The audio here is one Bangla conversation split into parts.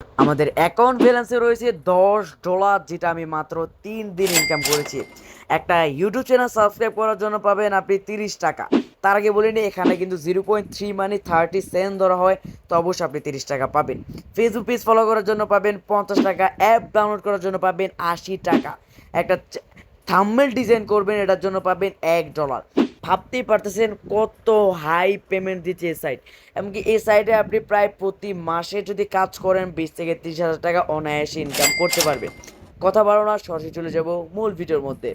আমাদের অ্যাকাউন্ট ব্যালেন্সে রয়েছে $10, যেটা আমি মাত্র 3 দিন ইনকাম করেছি। একটা ইউটিউব চ্যানেল সাবস্ক্রাইব করার জন্য পাবেন আপনি $30। তার আগে বলিনি, এখানে কিন্তু 0.3 মানে 30 সেন্ট ধরা হয়, তো অবশ্যই আপনি $30 পাবেন। ফেসবুক পেজ ফলো করার জন্য পাবেন $50, অ্যাপ ডাউনলোড করার জন্য পাবেন $80, একটা থাম্বনেল ডিজাইন করবেন এটার জন্য পাবেন $1। ভাবতেই পারতেছেন কত হাই পেমেন্ট দিচ্ছে এই সাইট। এমনকি এই সাইটে আপনি প্রায় প্রতি মাসে যদি কাজ করেন 20 থেকে 30 হাজার টাকা অনায়াসে ইনকাম করতে পারবেন। কথা বাড়ো না, সরাসরি চলে যাব মূল ভিডিওর মধ্যে।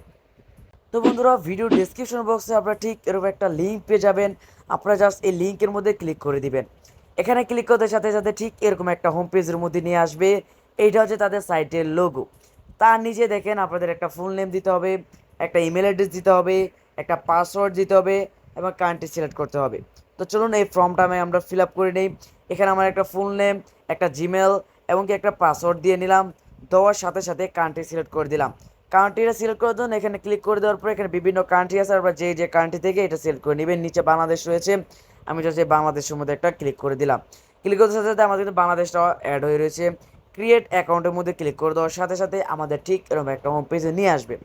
তো বন্ধুরা, ভিডিও ডিসক্রিপশন বক্সে আপনারা ঠিক এরকম একটা লিঙ্ক পেয়ে যাবেন। আপনারা জাস্ট এই লিঙ্কের মধ্যে ক্লিক করে দিবেন। এখানে ক্লিক করতে সাথে সাথে ঠিক এরকম একটা হোম পেজের মধ্যে নিয়ে আসবে। এইটা হচ্ছে তাদের সাইটের লোগো। তার নিচে দেখেন আপনাদের একটা ফুল নেম দিতে হবে, একটা ইমেল অ্যাড্রেস দিতে হবে, একটা পাসওয়ার্ড দিতে হবে এবং কান্ট্রি সিলেক্ট করতে হবে। তো চলুন এই ফর্মটা আমরা ফিল আপ করে নিই। এখানে আমার একটা ফুল নেম, একটা জিমেল এবং কি একটা পাসওয়ার্ড দিয়ে নিলাম। দেওয়ার সাথে সাথে কান্ট্রি সিলেক্ট করে দিলাম। কান্ট্রিটা সিলেক্ট করার জন্য এখানে ক্লিক করে দেওয়ার পরে এখানে বিভিন্ন কান্ট্রি আছে, আপনারা যে যে কান্ট্রি থেকে এটা সিলেক্ট করে নেবেন। নিচে বাংলাদেশ রয়েছে, আমি জাস্ট বাংলাদেশের মধ্যে একটা ক্লিক করে দিলাম। ক্লিক করতে সাথে সাথে আমাদের কিন্তু বাংলাদেশটা অ্যাড হয়ে রয়েছে। ক্রিয়েট অ্যাকাউন্টের মধ্যে ক্লিক করে দেওয়ার সাথে সাথে আমাদের ঠিক এরকম একটা হোম পেজে নিয়ে আসবে।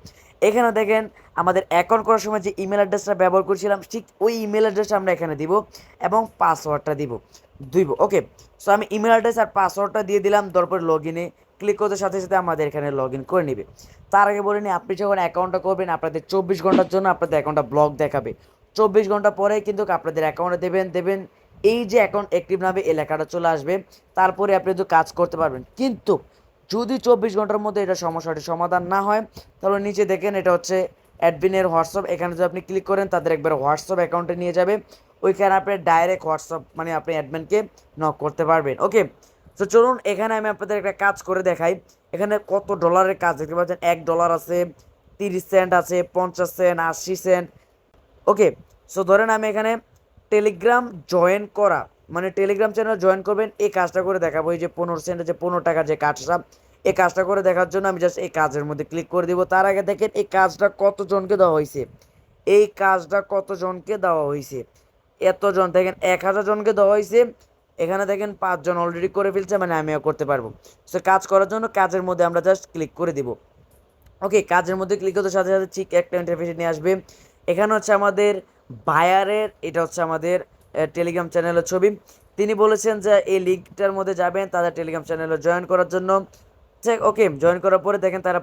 এখানে দেখেন আমাদের অ্যাকাউন্ট করার সময় যে ইমেল অ্যাড্রেসটা ব্যবহার করছিলাম ঠিক ওই ইমেল অ্যাড্রেসটা আমরা এখানে দিব এবং পাসওয়ার্ডটা দিব। ওকে, সো আমি ইমেল অ্যাড্রেস আর পাসওয়ার্ডটা দিয়ে দিলাম। তারপর লগ ইনে ক্লিক করতে সাথে সাথে আমাদের এখানে লগ ইন করে নেবে। তার আগে বলে নিই, আপনি যখন অ্যাকাউন্টটা করবেন আপনাদের 24 ঘন্টার জন্য আপনাদের অ্যাকাউন্টটা ব্লক দেখাবে। 24 ঘন্টা পরে কিন্তু আপনাদের অ্যাকাউন্টে দেবেন এই যে অ্যাকাউন্ট অ্যাক্টিভ নামে এই লেখাটা চলে আসবে। তারপরে আপনি তো কাজ করতে পারবেন। কিন্তু যদি 24 ঘন্টার মধ্যে এটা সমস্যাটি সমাধান না হয়, তাহলে নিচে দেখেন এটা হচ্ছে অ্যাডমিনের হোয়াটসঅ্যাপ। এখানে যদি আপনি ক্লিক করেন তাদের একবার হোয়াটসঅ্যাপ অ্যাকাউন্টে নিয়ে যাবে। ওইখানে আপনি ডাইরেক্ট হোয়াটসঅ্যাপ মানে আপনি অ্যাডমিনকে নক করতে পারবেন। ওকে, তো চলুন এখানে আমি আপনাদের একটা কাজ করে দেখাই। এখানে কত ডলারের কাজ দেখতে পাচ্ছেন। $1 আছে, 30 সেন্ট আছে, 50 সেন্ট, 80 সেন্ট। ওকে, সো ধরেন আমি এখানে টেলিগ্রাম জয়েন করা মানে টেলিগ্রাম চ্যানেল জয়েন করবেন এই কাজটা করে দেখাবো। এই যে 15 সেন্ট, যে 15 টাকার যে কাজটা, এই কাজটা করে দেখার জন্য আমি জাস্ট এই কাজের মধ্যে ক্লিক করে দিব। তার আগে দেখেন এই কাজটা কতজনকে দেওয়া হয়েছে। এই কাজটা কতজনকে দেওয়া হয়েছে, এতজন দেখেন 1000 জনকে দেওয়া হয়েছে। এখানে দেখেন 5 জন অলরেডি করে ফেলছে, মানে আমিও করতে পারবো। সো কাজ করার জন্য কাজের মধ্যে আমরা জাস্ট ক্লিক করে দিব। ওকে, কাজের মধ্যে ক্লিক করতে সাথে সাথে ঠিক একটা ইন্টারফেসে নিয়ে আসবে। এখানে হচ্ছে আমাদের বায়ারের, এটা হচ্ছে আমাদের টেলিগ্রাম চ্যানেলের ছবি। তিনি বলেছেন যে এই লিঙ্কটার মধ্যে যাবেন তাদের টেলিগ্রাম চ্যানেলে জয়েন করার জন্য। ওকে, জয়েন করার পরে দেখেন তারা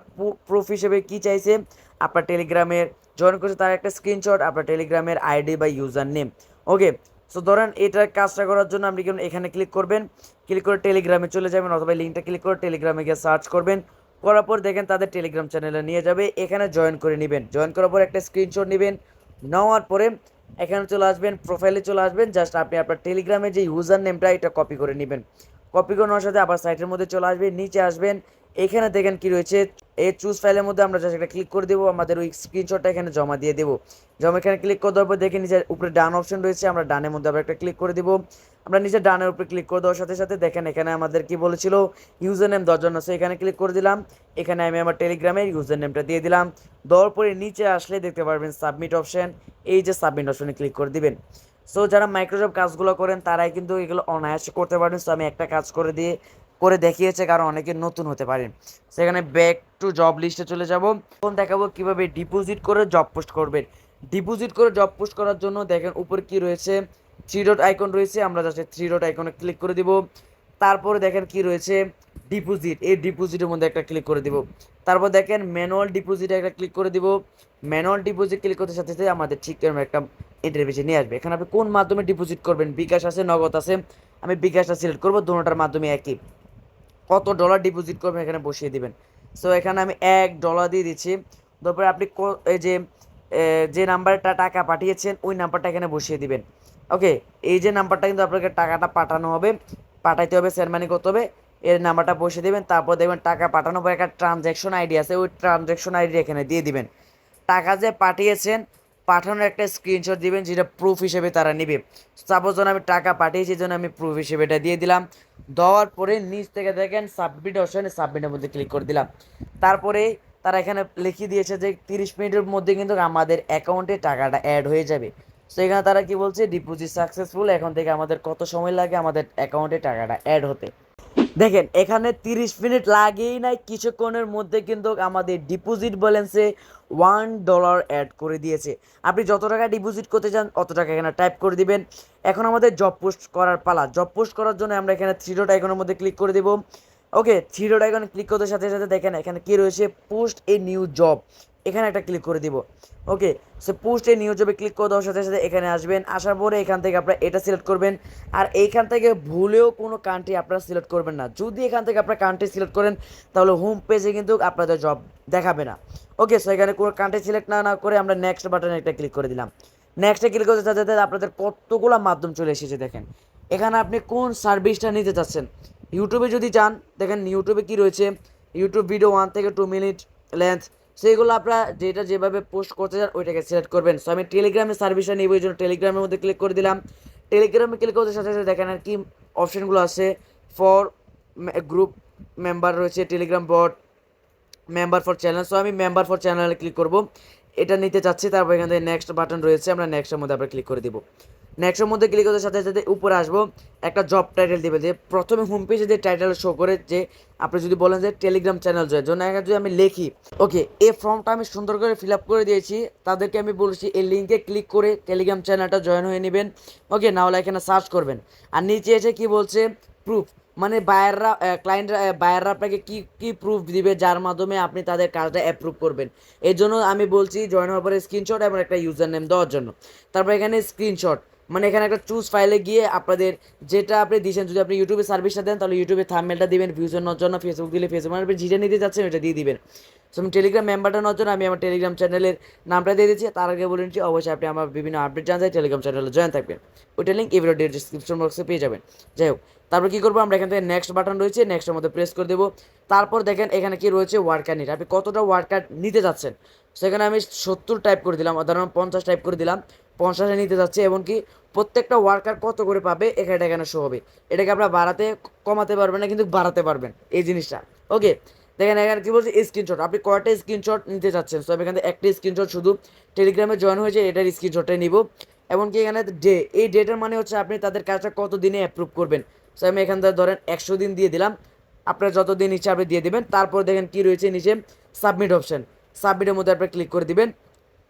প্রুফ হিসেবে কি চাইছে, আপনার টেলিগ্রামের জয়েন করছে তার একটা স্ক্রিনশট, আপনার টেলিগ্রামের আইডি বা ইউজার নেম। ওকে, সো ধরেন এটার কাজটা করার জন্য আপনি এখানে ক্লিক করবেন। ক্লিক করে টেলিগ্রামে চলে যাবেন অথবা লিঙ্কটা ক্লিক করে টেলিগ্রামে গিয়ে সার্চ করবেন। করার পর দেখেন তাদের টেলিগ্রাম চ্যানেলে নিয়ে যাবে। এখানে জয়েন করে নেবেন। জয়েন করার পর একটা স্ক্রিনশট নেবেন। নেওয়ার পরে এখানে চলে আসবেন, প্রোফাইলে চলে আসবেন। জাস্ট আপনি আপনার টেলিগ্রামের যে ইউজার নেমটা এটা কপি করে নেবেন। কপি করে নেওয়ার সাথে আবার সাইটের মধ্যে চলে আসবেন, নিচে আসবেন। এখানে দেখেন কি রয়েছে, এই চুজ ফাইলের মধ্যে আমরা জাস্ট একটা ক্লিক করে দেবো। আমাদের ওই স্ক্রিনশটটা এখানে জমা দিয়ে দেবো। জমা এখানে ক্লিক করে দেওয়ার পর দেখে নিচে উপরে ডান অপশন রয়েছে, আমরা ডানের মধ্যে আবার একটা ক্লিক করে দেবো। আমরা নিচে ডানের উপরে ক্লিক করে দেওয়ার সাথে সাথে দেখেন এখানে আমাদের কি বলেছিল, ইউজার নেম 10 জন আছে। এখানে ক্লিক করে দিলাম। এখানে আমি আমার টেলিগ্রামের ইউজার নেমটা দিয়ে দিলাম। দেওয়ার পরে নিচে আসলে দেখতে পারবেন সাবমিট অপশন। এই যে সাবমিট অপশনে ক্লিক করে দিবেন। সো যারা মাইক্রোসফট কাজগুলো করেন তারাই কিন্তু এগুলো অনায়াসে করতে পারেন। সো আমি একটা কাজ করে দেখিয়েছে, কারণ অনেকে নতুন হতে পারেন। সেখানে ব্যাক টু জব লিস্টে চলে যাব। এখন দেখাবো কিভাবে ডিপোজিট করে জব পোস্ট করবেন। ডিপোজিট করে জব পোস্ট করার জন্য দেখেন উপরে কি রয়েছে, 3 ডট আইকন রয়েছে। আমরা জাস্ট 3 ডট আইকনে ক্লিক করে দিব। তারপরে দেখেন কি রয়েছে, ডিপোজিট, এই ডিপোজিটের মধ্যে একটা ক্লিক করে দিব। তারপর দেখেন ম্যানুয়াল ডিপোজিটে একটা ক্লিক করে দিব। ম্যানুয়াল ডিপোজিট ক্লিক করতে সাথে সাথে আমাদের ঠিক এরকম একটা ইন্টারফেসে নিয়ে আসবে। এখানে আপনি কোন মাধ্যমে ডিপোজিট করবেন, বিকাশ আছে, নগদ আছে। আমি বিকাশটা সিলেক্ট করবো, দুটোটার মাধ্যমে একই। কত ডলার ডিপোজিট করবেন এখানে বসিয়ে দিবেন। সো এখানে আমি $1 দিয়ে দিচ্ছি। তারপরে আপনি এই যে নাম্বারটা টাকা পাঠিয়েছেন ওই নাম্বারটা এখানে বসিয়ে দিবেন। ওকে, এই যে নাম্বারটা কিন্তু আপনাকে টাকাটা পাঠানো হবে, পাঠাইতে হবে, সেন্ড মানি করতে হবে, এর নাম্বারটা বসিয়ে দেবেন। তারপর দেখবেন টাকা পাঠানোর পর একটা ট্রানজ্যাকশন আইডি আছে, ওই ট্রানজ্যাকশন আইডি এখানে দিয়ে দিবেন। টাকা যে পাঠিয়েছেন পাঠানোর একটা স্ক্রিনশট দিবেন, যেটা প্রুফ হিসেবে তারা নেবে। সাপোজ যখন আমি টাকা পাঠিয়েছি জন্য আমি প্রুফ হিসেবে এটা দিয়ে দিলাম। দেওয়ার পরে নিচ থেকে দেখেন সাবমিট অপশনে সাবমিটের মধ্যে ক্লিক করে দিলাম। তারপরে তারা এখানে লিখিয়ে দিয়েছে যে 30 মিনিটের মধ্যে কিন্তু আমাদের অ্যাকাউন্টে টাকাটা অ্যাড হয়ে যাবে। সো এখানে তারা কি বলছে, ডিপোজিট সাকসেসফুল। এখন থেকে আমাদের কত সময় লাগে আমাদের অ্যাকাউন্টে টাকাটা অ্যাড হতে। দেখেন এখানে 30 মিনিট লাগেই নাই, কিছুক্ষণের মধ্যে কিন্তু আমাদের ডিপোজিট ব্যালেন্সে $1 অ্যাড করে দিয়েছে। আপনি যত টাকা ডিপোজিট করতে চান অত টাকা এখানে টাইপ করে দিবেন। এখন আমাদের জব পোস্ট করার পালা। জব পোস্ট করার জন্য আমরা এখানে থ্রি ডট আইকনের মধ্যে ক্লিক করে দেবো। ওকে, থ্রি ডট আইকনে ক্লিক করতে সাথে সাথে দেখেন এখানে কি রয়েছে, পোস্ট এ নিউ জব, এখানে একটা ক্লিক করে দিব। ওকে, সো পোস্ট এ নিউ জবে ক্লিক করে দেওয়ার সাথে সাথে এখানে আসবেন, আসার পরে এখান থেকে আপনারা এটা সিলেক্ট করবেন। আর এইখান থেকে ভুলেও কোনো কান্ট্রি আপনারা সিলেক্ট করবেন না। যদি এখান থেকে আপনারা কান্ট্রি সিলেক্ট করেন তাহলে হোম পেজে কিন্তু আপনাদের জব দেখাবে না। ওকে, সো এখানে কোনো কান্ট্রি সিলেক্ট না করে আমরা নেক্সট বাটনে একটা ক্লিক করে দিলাম। নেক্সটে ক্লিক করতে সাথে সাথে আপনাদের কতগুলো মাধ্যম চলে এসেছে দেখেন। এখানে আপনি কোন সার্ভিসটা নিতে চাচ্ছেন। ইউটিউবে যদি চান দেখেন ইউটিউবে কি রয়েছে, ইউটিউব ভিডিও 1 থেকে 2 মিনিট লেন্থ, সেইগুলো আপনারা যেটা যেভাবে পোস্ট করতে চান ওইটাকে সিলেক্ট করবেন। সো আমি টেলিগ্রামের সার্ভিসটা নিব, এই জন্য টেলিগ্রামের মধ্যে ক্লিক করে দিলাম। টেলিগ্রামে ক্লিক করতে সাথে সাথে দেখেন আর কি অপশনগুলো আছে, ফর গ্রুপ মেম্বার রয়েছে, Telegram bot, member for channel. So আমি মেম্বার ফর চ্যানেলে ক্লিক করব, এটা নিতে চাচ্ছি। তারপর এখান থেকে নেক্সট বাটন রয়েছে, আমরা নেক্সটের মধ্যে আমরা ক্লিক করে দিব। নেক্সটের মধ্যে ক্লিক করতে সাথে সাথে উপরে আসবো, একটা জব টাইটেল দিবে, যে প্রথমে হোম পেজে যে টাইটেল শো করে, যে আপনি যদি বলেন যে টেলিগ্রাম চ্যানেল জন্য যদি আমি লিখি, ওকে এই ফর্মটা আমি সুন্দর করে ফিল আপ করে দিয়েছি। তাদেরকে আমি বলছি এই লিঙ্কে ক্লিক করে টেলিগ্রাম চ্যানেলটা জয়েন হয়ে নেবেন। ওকে, না হলে এখানে সার্চ করবেন। আর নিচে এসে কি বলছে, প্রুফ, মানে বায়াররা ক্লায়েন্টরা বায়াররা আপনাকে কি কি প্রুফ দিবে যার মাধ্যমে আপনি তাদের কাজটা অ্যাপ্রুভ করবেন। এই জন্য আমি বলছি জয়েন হওয়ার পরে স্ক্রিনশট এবং একটা ইউজার নেম দেওয়ার জন্য। তারপর এখানে স্ক্রিনশট, মানে এখানে একটা চুজ ফাইলে গিয়ে আপনাদের যেটা আপনি দিয়েছেন, যদি আপনি ইউটিউবে সার্ভিসটা দেন তাহলে ইউটিউবে থাম্বনেলটা দিবেন, ভিউজের নেওয়ার জন্য ফেসবুক দিলে ফেসবুক, মানে আপনি যেটা নিতে যাচ্ছেন ওটা দিয়ে দিবেন। সো আমি টেলিগ্রাম মেম্বারটা নেওয়ার জন্য আমি আমার টেলিগ্রাম চ্যানেলের নামটা দিয়ে দিচ্ছি। তার আগে বলে নিচ্ছি অবশ্যই আপনি আমার বিভিন্ন আপডেট জানতে টেলিগ্রাম চ্যানেলে জয়েন থাকবেন, ওইটা লিঙ্ক এই ভিডিও ডিসক্রিপশন বক্সে পেয়ে যাবেন। যাই হোক, তারপর কী করবো, আমরা এখান থেকে নেক্সট বাটন রয়েছে, নেক্সটের মধ্যে প্রেস করে দেবো। তারপর দেখেন এখানে কি রয়েছে, ওয়ার্কার নিট, আপনি কতটা ওয়ার্কার নিতে যাচ্ছেন। সেখানে আমি 70 টাইপ করে দিলাম, ধরুন 50 টাইপ করে দিলাম, 50-এ নিতে যাচ্ছে। এমনকি প্রত্যেকটা ওয়ার্কার কত করে পাবে এখানে শো হবে। এটাকে আপনারা বাড়াতে কমাতে পারবেন না, কিন্তু বাড়াতে পারবেন এই জিনিসটা। ওকে, দেখেন এখানে কী বলছে, স্ক্রিনশট, আপনি কয়টা স্ক্রিনশট নিতে চাচ্ছেন। সো আমি এখানে একটা স্ক্রিনশট শুধু টেলিগ্রামে জয়েন হয়েছে এটার স্ক্রিনশটটাই নিব। এমনকি এখানে ডে, এই ডেটার মানে হচ্ছে আপনি তাদের কাজটা কত দিনে অ্যাপ্রুভ করবেন। সো আমি এখান থেকে ধরেন 100 দিন দিয়ে দিলাম, আপনার যত দিন ইচ্ছা আপনি দিয়ে দেবেন। তারপর দেখেন কি রয়েছে নিচে, সাবমিট অপশন, সাবমিটের মধ্যে আপনি ক্লিক করে দিবেন।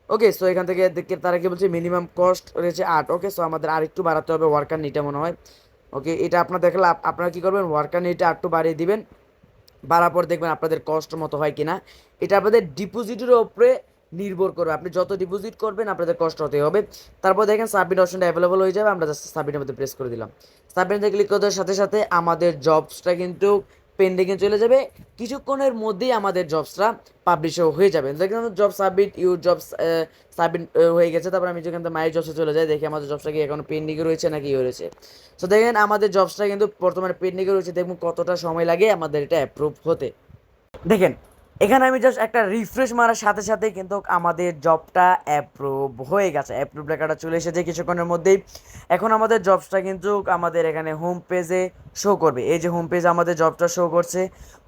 ওকে, সো এখান থেকে দেখে তারা কি বলছে, মিনিমাম কস্ট রয়েছে 8। ওকে, সো আমাদের আর একটু বাড়াতে হবে ওয়ার্কার নিটা মনে হয়। ওকে, এটা আপনার দেখলে আপনারা কী করবেন, ওয়ার্কার নিটা একটু বাড়িয়ে দিবেন। বাড়ার পর দেখবেন আপনাদের কষ্ট মতো হয় কিনা। এটা আপনাদের ডিপোজিটের উপরে নির্ভর করবে, আপনি যত ডিপোজিট করবেন আপনাদের কষ্ট হতে হবে। তারপর দেখেন সাবমিট অপশনটা অ্যাভেলেবল হয়ে যাবে, আমরা জাস্ট সাবমিটের মধ্যে প্রেস করে দিলাম। সাবমিটে ক্লিক করার সাথে সাথে আমাদের জবসটা কিন্তু পেন্ডিংয়ে চলে যাবে। কিছুক্ষণের মধ্যেই আমাদের জবসটা পাবলিশও হয়ে যাবে। দেখেন জব সাবমিট, জবস সাবমিট হয়ে গেছে। তারপর আমি যেখান থেকে মাই জবসে চলে যাই, দেখি আমাদের জবসটা কি এখন পেন্ডিংয়ে রয়েছে নাকি রয়েছে। সো দেখেন আমাদের জবসটা কিন্তু বর্তমানে পেন্ডিংয়ে রয়েছে। দেখুন কতটা সময় লাগে আমাদের এটা অ্যাপ্রুভ হতে। দেখেন এখানে আমি জাস্ট একটা রিফ্রেশ মারার সাথে সাথে কিন্তু আমাদের জবটা অ্যাপ্রুভ হয়ে গেছে, অ্যাপ্রুভ লেখাটা চলে এসেছে কিছুক্ষণের মধ্যেই। এখন আমাদের জবসটা কিন্তু আমাদের এখানে হোম পেজে শো করবে। এই যে হোম পেজে আমাদের জবটা শো করছে।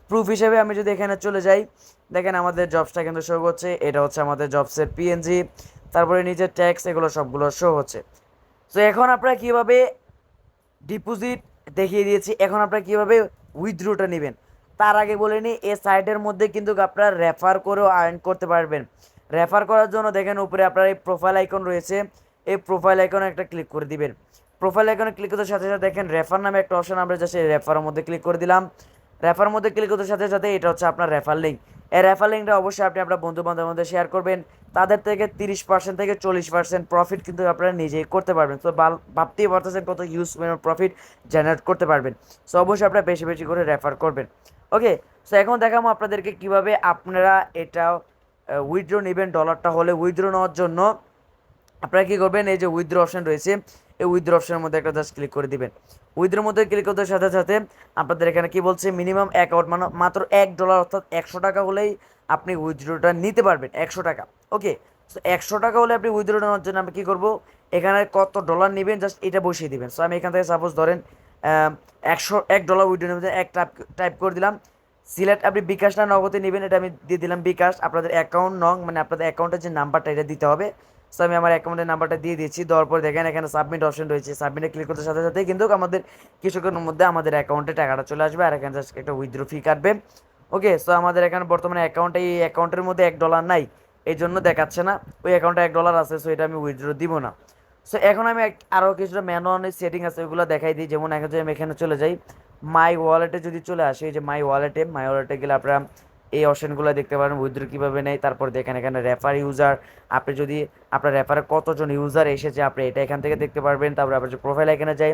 প্রুফ হিসেবে আমি যদি এখানে চলে যাই, দেখেন আমাদের জবসটা কিন্তু শো করছে। এটা হচ্ছে আমাদের জবসের পিএনজি, তারপরে নিজের ট্যাক্স, এগুলো সবগুলো শো হচ্ছে। তো এখন আপনারা কীভাবে ডিপোজিট দেখিয়ে দিয়েছি, এখন আপনারা কীভাবে উইথড্রোটা নেবেন তার আগে বলে নিই, এই সাইটের মধ্যে কিন্তু আপনারা রেফার করেও আর্ন করতে পারবেন। রেফার করার জন্য দেখেন উপরে আপনার এই প্রোফাইল আইকন রয়েছে, এই প্রোফাইল আইকনে একটা ক্লিক করে দিবেন। প্রোফাইল আইকনে ক্লিক করতে সাথে সাথে দেখেন রেফার নামে একটা অপশন, আমরা জাস্ট এই রেফারের মধ্যে ক্লিক করে দিলাম। রেফার মধ্যে ক্লিক করতে সাথে সাথে এটা হচ্ছে আপনার রেফার লিঙ্ক। এই রেফার লিঙ্কটা অবশ্যই আপনি আপনার বন্ধু বান্ধবের মধ্যে শেয়ার করবেন। তাদের থেকে 30% থেকে 40% প্রফিট কিন্তু আপনারা নিজেই করতে পারবেন। তো ভাবতেই পারতেছেন কত হিউজ প্রফিট জেনারেট করতে পারবেন। সো অবশ্যই আপনারা বেশি বেশি করে রেফার করবেন। ওকে, সো এখন দেখাবো আপনাদেরকে কীভাবে আপনারা এটা উইথড্র নেবেন। ডলারটা হলে উইথড্র নেওয়ার জন্য আপনারা কী করবেন, এই যে উইথড্র অপশন রয়েছে, এই উইথড্র অপশনের মধ্যে একটা জাস্ট ক্লিক করে দিবেন। উইথড্রোর মধ্যে ক্লিক করতে সাথে সাথে আপনাদের এখানে কি বলছে, মিনিমাম অ্যাকাউন্ট মানে মাত্র $1 অর্থাৎ 100 টাকা হলেই আপনি উইথড্রোটা নিতে পারবেন। 100 টাকা। ওকে, সো 100 টাকা হলে আপনি উইথড্রো নেওয়ার জন্য আমি কী করবো, এখানে কত ডলার নেবেন জাস্ট এটা বসিয়ে দিবেন। সো আমি এখান থেকে সাপোজ ধরেন $1 উইথড্রো নেবেন, এক টাইপ করে দিলাম। সিলেক্ট আপনি বিকাশ না নগদে নেবেন, এটা আমি দিয়ে দিলাম বিকাশ। আপনাদের অ্যাকাউন্ট নং মানে আপনাদের অ্যাকাউন্টের যে নাম্বারটা এটা দিতে হবে। সো আমি আমার অ্যাকাউন্টের নাম্বারটা দিয়ে দিয়েছি, দেওয়ার পর দেখেন এখানে সাবমিট অপশন রয়েছে, সাবমিটে ক্লিক করতে সাথে সাথে কিন্তু আমাদের কিছুক্ষণের মধ্যে আমাদের অ্যাকাউন্টে টাকাটা চলে আসবে, আর এখানে জাস্ট একটা উইথড্র ফি কাটবে। ওকে, সো আমাদের এখানে বর্তমানে অ্যাকাউন্টে এই অ্যাকাউন্টের মধ্যে $1 নাই, এই জন্য দেখাচ্ছে না। ওই অ্যাকাউন্টে $1 আছে, সো এটা আমি উইথড্র দিব না। সো এখন আমি আরও কিছুটা ম্যানুয়াল সেটিং আছে ওইগুলো দেখাই দিই। যেমন এখন যদি আমি এখানে চলে যাই, মাই ওয়ালেটে যদি চলে আসে, এই যে মাই ওয়ালেটে গেলে আপনারা এই অপশনগুলো দেখতে পারেন, উইথড্র কীভাবে নেয়। তারপর দেখেন এখানে রেফার ইউজার, আপনি যদি আপনার রেফারে কতজন ইউজার এসেছে আপনি এটা এখান থেকে দেখতে পারবেন। তারপরে আপনার যে প্রোফাইল এখানে যাই,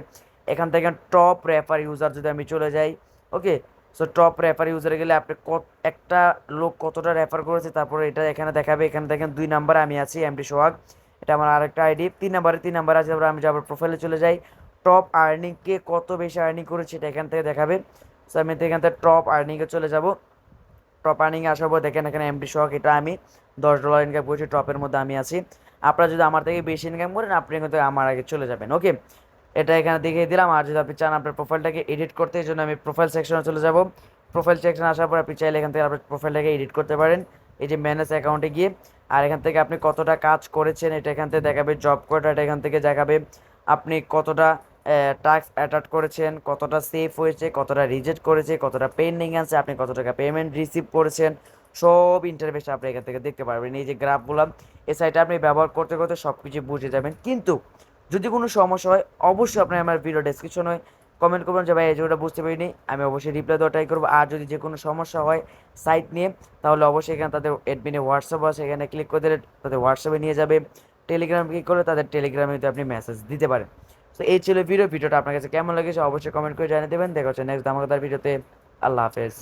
এখান থেকে টপ রেফার ইউজার যদি আমি চলে যাই, ওকে, সো টপ রেফার ইউজারে গেলে আপনি একটা লোক কতটা রেফার করেছে, তারপরে এটা এখানে দেখাবে। এখানে দেখেন 2 নাম্বারে আমি আছি, এমডি সোহাগ, এটা আমার আরেকটা আইডি। 3 নাম্বারে আছে, তারপরে আমি যাবার প্রোফাইলে চলে যাই, টপ আর্নিং কে কত বেশি আর্নিং করেছে এটা এখান থেকে দেখাবে। সো আমি এখান থেকে টপ আর্নিংয়ে চলে যাব। টপ আর্নিংয়ে আসার পর দেখেন এখানে এমডি সোহাগ, এটা আমি $10 ইনকাম করেছি, টপের মধ্যে আমি আছি। আপনারা যদি আমার থেকে বেশি ইনকাম করেন আপনি কিন্তু আমার আগে চলে যাবেন। ওকে, এটা এখানে দেখিয়ে দিলাম। আর যদি আপনি চান আপনার প্রোফাইলটাকে এডিট করতে, এই জন্য আমি প্রোফাইল সেকশনে চলে যাব। প্রোফাইল সেকশনে আসার পর আপনি চাইলে এখান থেকে আপনার প্রোফাইলটাকে এডিট করতে পারেন, এই যে ম্যানেজ অ্যাকাউন্টে গিয়ে। আর এখান থেকে আপনি কতটা কাজ করেছেন এটা এখান থেকে দেখাবে, জব কোটা এটা এখান থেকে দেখাবে, আপনি কতটা টাস্ক অ্যাটাচ করেছেন, কতটা সেফ হয়েছে, কতটা রিজেক্ট করেছে, কতটা পেন্ডিং আছে, আপনি কত টাকা পেমেন্ট রিসিভ করেছেন, সব ইন্টারফেস আপনি এখান থেকে দেখতে পারবেন। এই যে গ্রাফগুলো, এই সাইটটা আপনি ব্যবহার করতে করতে সব কিছু বুঝে যাবেন। কিন্তু যদি কোনো সমস্যা হয় অবশ্যই আপনি আমার ভিডিও ডেসক্রিপশনে কমেন্ট করবেন যে ভাই এই যেটা বুঝতে পারিনি, আমি অবশ্যই রিপ্লাই দেওয়ার ট্রাই করবো। আর যদি যে কোনো সমস্যা হয় সাইট নিয়ে, তাহলে অবশ্যই এখানে তাদের অ্যাডমিনে হোয়াটসঅ্যাপ আছে, এখানে ক্লিক করে দিলে তাদের হোয়াটসঅ্যাপে নিয়ে যাবে। টেলিগ্রাম ক্লিক করলে তাদের টেলিগ্রামে আপনি মেসেজ দিতে পারেন। তো এই ছিল ভিডিওটা আপনার কাছে কেমন লেগেছে অবশ্যই কমেন্ট করে জানিয়ে দেবেন। দেখা হচ্ছে নেক্সট ধামাকাদার ভিডিওতে। আল্লাহ হাফেজ।